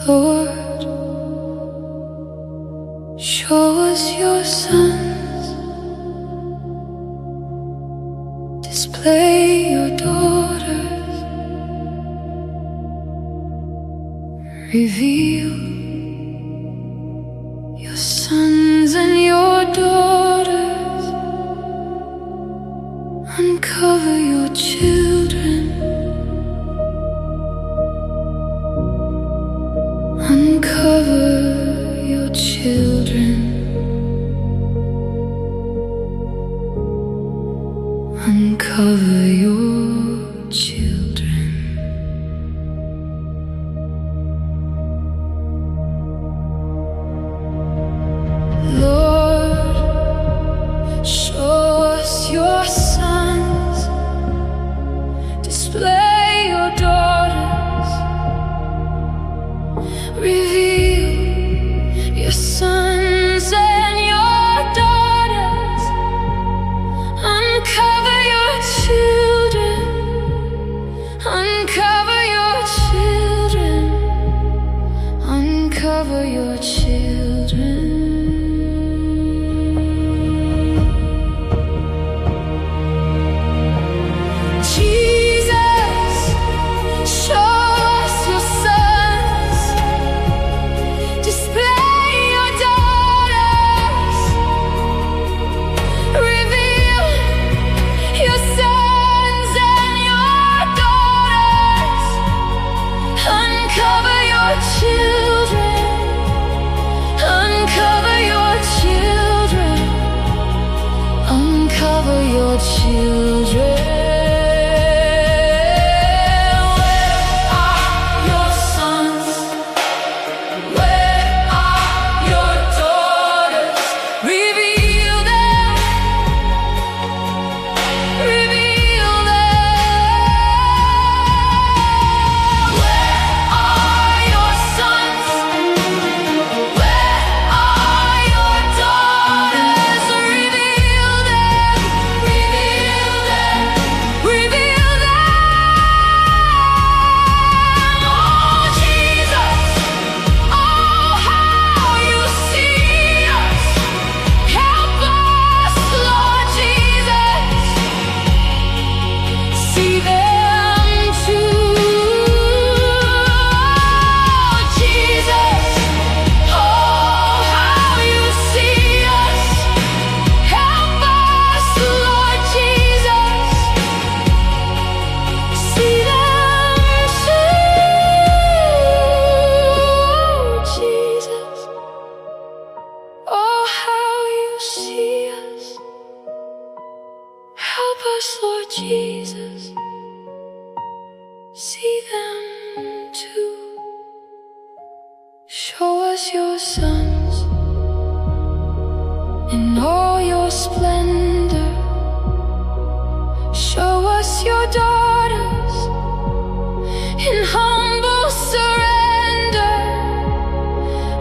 Lord, show us your sons, display your daughters, reveal your sons and your daughters, uncover your children, uncover your children, uncover your children. Lord, show us your sons, display your daughters, reveal your sons and your daughters, uncover your children, uncover your children, uncover your children. Jesus, show us your sons, display your daughters, reveal your sons and your daughters, uncover your children, uncover your children, uncover your children. Lord Jesus, see them too. Show us your sons in all your splendor. Show us your daughters in humble surrender.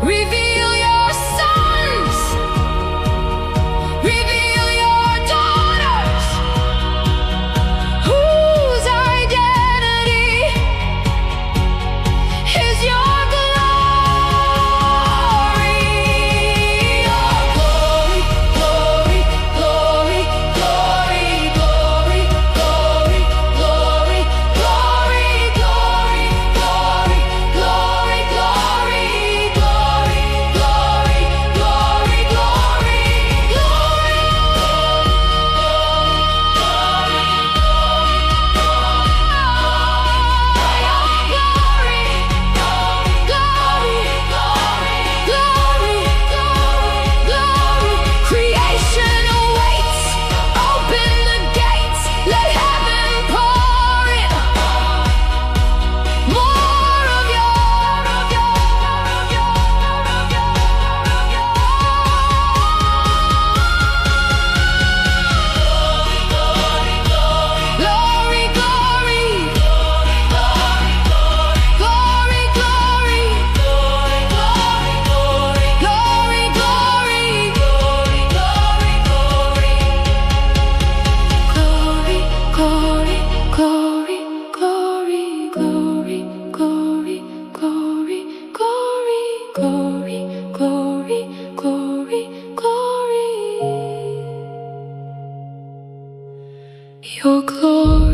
Reveal your sons, reveal your daughters, whose identity is your glory. Your glory, glory, glory. your glory.